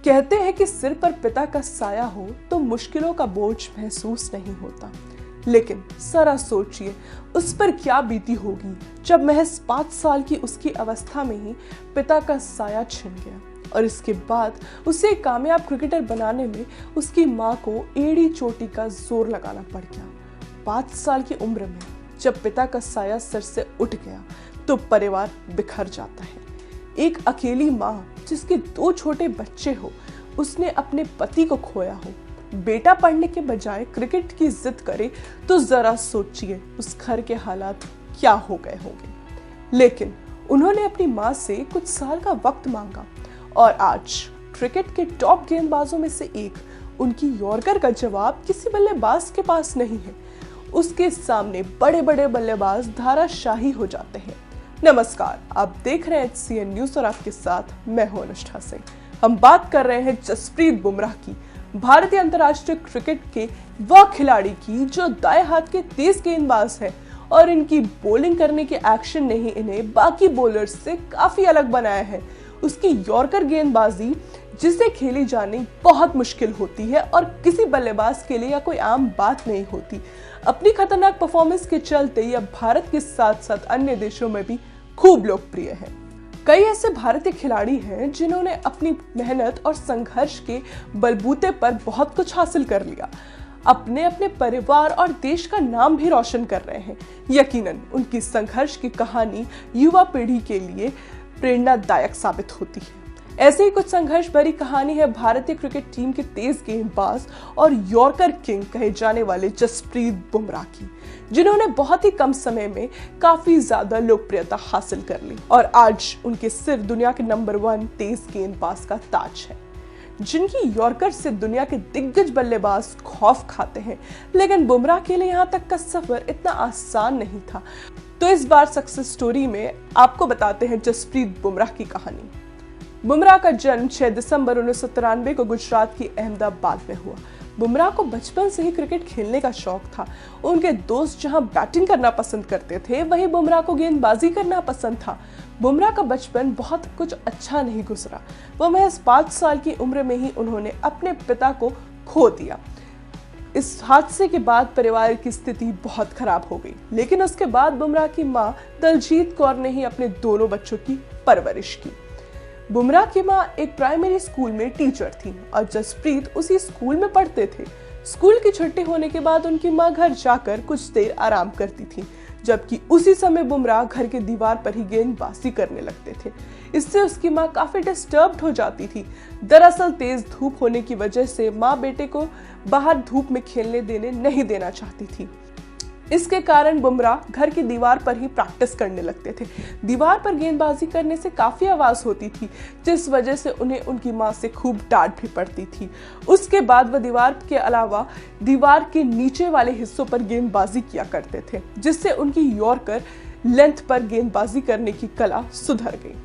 कहते हैं कि सिर पर पिता का साया हो तो मुश्किलों का बोझ महसूस नहीं होता, लेकिन जरा सोचिए उस पर क्या बीती होगी जब महज 5 साल की उसकी अवस्था में ही पिता का साया छिन गया और इसके बाद उसे कामयाब क्रिकेटर बनाने में उसकी मां को एड़ी चोटी का जोर लगाना पड़ गया। 5 साल की उम्र में जब पिता का साया सर से उठ गया तो परिवार बिखर जाता है। एक अकेली माँ जिसके 2 छोटे बच्चे हो, उसने अपने पति को खोया हो, बेटा पढ़ने के बजाय क्रिकेट की जिद करे तो जरा सोचिए उस घर के हालात क्या हो गए होंगे। लेकिन उन्होंने अपनी माँ से कुछ साल का वक्त मांगा और आज क्रिकेट के टॉप गेंदबाजों में से एक उनकी यॉर्कर का जवाब किसी बल्लेबाज के पास नहीं है। उसके सामने बड़े बड़े बल्लेबाज धाराशाही हो जाते हैं। नमस्कार, आप देख रहे हैं HCN न्यूज़ और आपके साथ मैं हूं अनुष्ठा सिंह। हम बात कर रहे हैं जसप्रीत बुमराह की, भारतीय अंतर्राष्ट्रीय क्रिकेट के वह खिलाड़ी की जो दाएं हाथ के तेज गेंदबाज है और इनकी बॉलिंग करने के एक्शन ने ही इन्हें बाकी बॉलर्स से काफी अलग बनाया है। उसकी यॉर्कर गेंदबाजी जिसे खेली जानी बहुत मुश्किल होती है और किसी बल्लेबाज के लिए यह कोई आम बात नहीं होती। अपनी खतरनाक परफॉर्मेंस के चलते यह भारत के साथ साथ अन्य देशों में भी खूब लोकप्रिय है। कई ऐसे भारतीय खिलाड़ी हैं जिन्होंने अपनी मेहनत और संघर्ष के बलबूते पर बहुत कुछ हासिल कर लिया, अपने अपने परिवार और देश का नाम भी रोशन कर रहे हैं। यकीनन उनकी संघर्ष की कहानी युवा पीढ़ी के लिए प्रेरणादायक साबित होती है। ऐसे ही कुछ संघर्ष भरी कहानी है भारतीय क्रिकेट टीम के तेज गेंदबाज और यॉर्कर किंग कहे जाने वाले जसप्रीत बुमराह की, जिन्होंने बहुत ही कम समय में काफी ज्यादा लोकप्रियता हासिल कर ली और आज उनके सिर दुनिया के नंबर 1 तेज गेंदबाज का ताज है। जिनकी यॉर्कर से दुनिया के दिग्गज बल्लेबाज खौफ खाते हैं, लेकिन बुमराह के लिए यहाँ तक का सफर इतना आसान नहीं था। तो इस बार सक्सेस स्टोरी में आपको बताते हैं जसप्रीत बुमराह की कहानी। बुमराह का जन्म 6 दिसंबर 1993 को गुजरात की अहमदाबाद में हुआ। बुमराह को बचपन से ही क्रिकेट खेलने का शौक था। उनके दोस्त जहां बैटिंग करना पसंद करते थे, वहीं बुमराह को गेंदबाजी करना पसंद था। बुमराह का बचपन बहुत कुछ अच्छा नहीं गुजरा। वह महज 5 साल की उम्र में ही उन्होंने अपने पिता को खो दिया। इस हादसे के बाद परिवार की स्थिति बहुत खराब हो गई, लेकिन उसके बाद बुमराह की मां दलजीत कौर ने ही अपने दोनों बच्चों की परवरिश की। बुमराह की मां एक प्राइमरी स्कूल में टीचर थी और जसप्रीत उसी स्कूल में पढ़ते थे। स्कूल की छुट्टी होने के बाद उनकी मां घर जाकर कुछ देर आराम करती थी, जबकि उसी समय बुमराह घर के दीवार पर ही गेंदबाजी करने लगते थे। इससे उसकी मां काफी डिस्टर्ब्ड हो जाती थी। दरअसल तेज धूप होने की वजह से मां बेटे को बाहर धूप में खेलने देने नहीं देना चाहती थी। इसके कारण बुमराह घर की दीवार पर ही प्रैक्टिस करने लगते थे। दीवार पर गेंदबाजी करने से काफी आवाज होती थी, जिस वजह से उन्हें उनकी मां से खूब डांट भी पड़ती थी। उसके बाद वह दीवार के अलावा दीवार के नीचे वाले हिस्सों पर गेंदबाजी किया करते थे, जिससे उनकी यॉर्कर लेंथ पर गेंदबाजी करने की कला सुधर गई।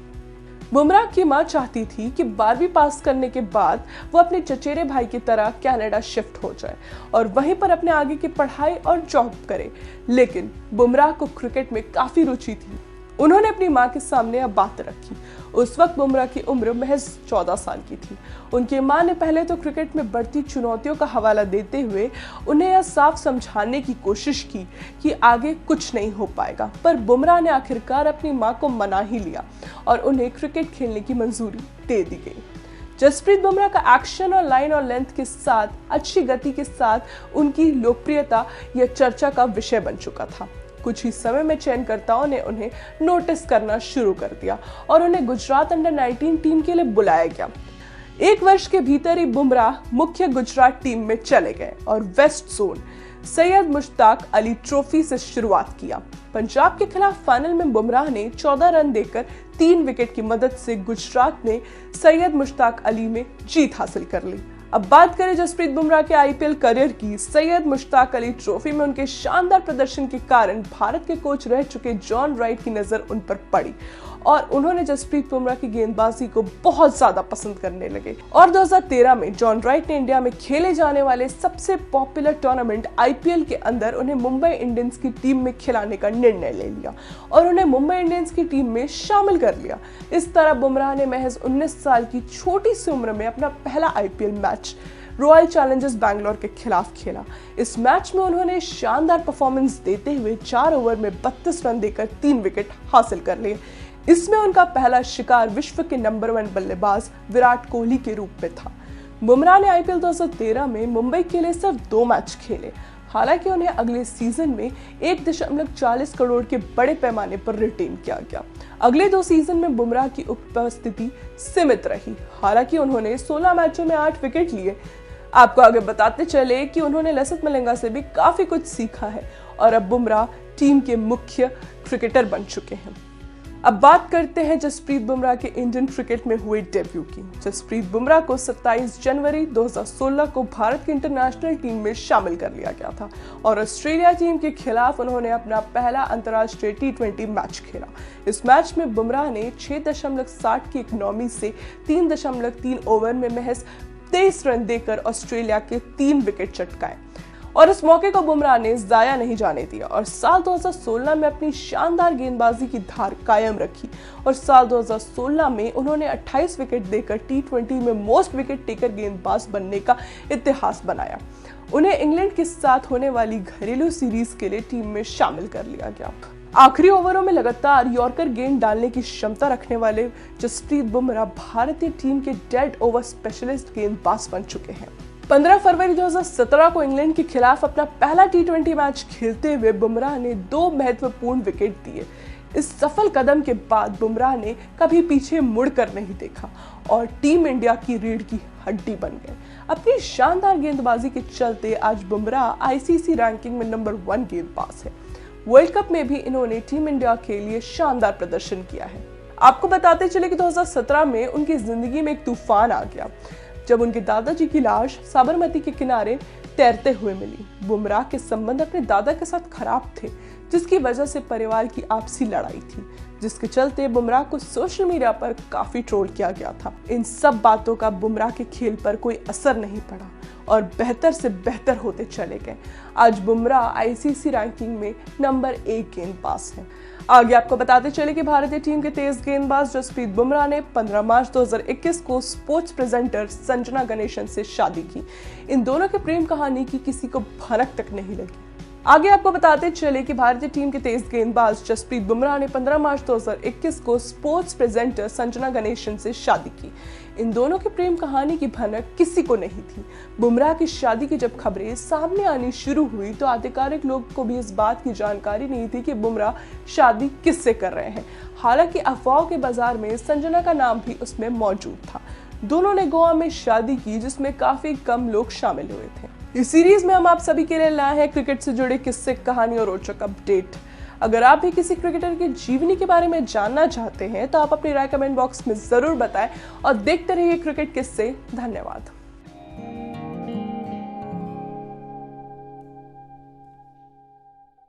बुमराह की मां चाहती थी कि 12वीं पास करने के बाद वो अपने चचेरे भाई की तरह कनाडा शिफ्ट हो जाए और वहीं पर अपने आगे की पढ़ाई और जॉब करे, लेकिन बुमराह को क्रिकेट में काफी रुचि थी। उन्होंने अपनी मां के सामने यह बात रखी। उस वक्त बुमराह की उम्र महज 14 साल की थी। उनकी मां ने पहले तो क्रिकेट में बढ़ती चुनौतियों का हवाला देते हुए उन्हें यह साफ समझाने की कोशिश की कि आगे कुछ नहीं हो पाएगा, पर बुमराह ने आखिरकार अपनी मां को मना ही लिया और उन्हें क्रिकेट खेलने की मंजूरी दे दी गई। जसप्रीत बुमराह का एक्शन और लाइन और लेंथ के साथ अच्छी गति के साथ उनकी लोकप्रियता यह चर्चा का विषय बन चुका था। कुछ ही समय में चयनकर्ताओं ने उन्हें नोटिस करना शुरू कर दिया और उन्हें गुजरात अंडर 19 टीम के लिए बुलाया गया। 1 वर्ष के भीतर ही बुमराह मुख्य गुजरात टीम में चले गए और west zone Syed Mushtaq Ali trophy से शुरुआत किया। पंजाब के खिलाफ फाइनल में बुमराह ने 14 रन देकर 3 विकेट की मदद से गुजरात ने सैयद मुश्ताक अली में जीत हासिल कर ली। अब बात करें जसप्रीत बुमराह के IPL करियर की। सैयद मुश्ताक अली ट्रॉफी में उनके शानदार प्रदर्शन के कारण भारत के कोच रह चुके जॉन राइट की नजर उन पर पड़ी और उन्होंने जसप्रीत बुमराह की गेंदबाजी को बहुत ज्यादा पसंद करने लगे। और 2013 में जॉन राइट ने इंडिया में खेले जाने वाले सबसे पॉपुलर टूर्नामेंट IPL के अंदर उन्हें मुंबई इंडियंस की टीम में खिलाने का निर्णय ले लिया और उन्हें मुंबई इंडियंस की टीम में शामिल कर लिया। इस तरह बुमराह ने महज 19 साल की छोटी सी उम्र में अपना पहला IPL match royal Challengers Bangalore के खिलाफ खेला। इस मैच में उन्होंने शानदार परफॉर्मेंस देते हुए 4 ओवर में 32 रन देकर 3 विकेट हासिल कर लिए। इसमें उनका पहला शिकार विश्व के नंबर 1 बल्लेबाज विराट कोहली के रूप में था। बुमराह ने IPL 2013 में मुंबई के लिए सिर्फ 2 मैच खेले। हालांकि उन्हें अगले सीजन में 1.40 करोड़ के बड़े पैमाने पर रिटेन किया गया। अगले 2 सीजन में बुमराह की उपस्थिति सीमित रही। हालांकि उन्होंने 16 मैचों में 8 विकेट लिए। आपको आगे बताते चले कि उन्होंने लसित मलिंगा से भी काफी कुछ सीखा है और अब बुमराह टीम के मुख्य क्रिकेटर बन चुके हैं। अब बात करते हैं जसप्रीत बुमराह के इंडियन क्रिकेट में हुए डेब्यू की। जसप्रीत बुमराह को 27 जनवरी 2016 को भारत की इंटरनेशनल टीम में शामिल कर लिया गया था और ऑस्ट्रेलिया टीम के खिलाफ उन्होंने अपना पहला अंतर्राष्ट्रीय T20 मैच खेला। इस मैच में बुमराह ने 6.60 की इकोनॉमी से 3.3 ओवर में महज 23 रन देकर ऑस्ट्रेलिया के 3 विकेट चटकाए और इस मौके को बुमराह ने जाया नहीं जाने दिया और साल 2016 में अपनी शानदार गेंदबाजी की धार कायम रखी और साल 2016 में उन्होंने 28 विकेट देकर T20 में मोस्ट विकेट टेकर गेंदबाज बनने का इतिहास बनाया। उन्हें इंग्लैंड के साथ होने वाली घरेलू सीरीज के लिए टीम में शामिल कर लिया गया। आखिरी ओवरों में लगातार यॉर्कर गेंद डालने की क्षमता रखने वाले जसप्रीत बुमराह भारतीय टीम के डेड ओवर स्पेशलिस्ट गेंदबाज बन चुके हैं। 15 फरवरी 2017 को इंग्लैंड के खिलाफ अपना पहला T20 मैच खेलते हुए बुमराह ने 2 महत्वपूर्ण विकेट दिए। इस सफल कदम के बाद बुमराह ने कभी पीछे मुड़कर नहीं देखा और टीम इंडिया की रीढ़ की हड्डी बन गए। अपनी शानदार गेंदबाजी के चलते आज बुमराह ICC रैंकिंग में नंबर 1 गेंदबाज है। वर्ल्ड कप में भी इन्होंने टीम इंडिया के लिए शानदार प्रदर्शन किया है। आपको बताते चले कि 2017 में उनकी जिंदगी में एक तूफान आ गया जब उनके दादाजी की लाश साबरमती के किनारे तैरते हुए मिली। बुमराह के संबंध अपने दादा के साथ खराब थे, जिसकी वजह से परिवार की आपसी लड़ाई थी, जिसके चलते बुमराह को सोशल मीडिया पर काफी ट्रोल किया गया था। इन सब बातों का बुमराह के खेल पर कोई असर नहीं पड़ा और बेहतर से बेहतर होते चले गए। आज बुमराह ICC रैंकिंग में नंबर 1 गेंदबाज है। आगे आपको बताते चले कि भारतीय टीम के तेज गेंदबाज जसप्रीत बुमराह ने 15 मार्च 2021 को स्पोर्ट्स प्रेजेंटर संजना गणेशन से शादी की। इन दोनों के प्रेम कहानी की किसी को भनक तक नहीं लगी। आगे आपको बताते चले कि भारतीय टीम के तेज गेंदबाज जसप्रीत बुमराह ने 15 मार्च 2021 को स्पोर्ट्स प्रेजेंटर संजना गणेशन से शादी की। इन दोनों की प्रेम कहानी की भनक किसी को नहीं थी। बुमराह की शादी की जब खबरें सामने आनी शुरू हुई तो आधिकारिक लोग को भी इस बात की जानकारी नहीं थी कि बुमराह शादी किससे कर रहे हैं। हालांकि अफवाहों के बाजार में संजना का नाम भी उसमें मौजूद था। दोनों ने गोवा में शादी की, जिसमें काफी कम लोग शामिल हुए थे। इस सीरीज में हम आप सभी के लिए लाए हैं क्रिकेट से जुड़े किस्से, कहानी और रोचक अपडेट। अगर आप भी किसी क्रिकेटर की जीवनी के बारे में जानना चाहते हैं तो आप अपनी राय कमेंट बॉक्स में जरूर बताएं और देखते रहिए क्रिकेट किस्से। धन्यवाद।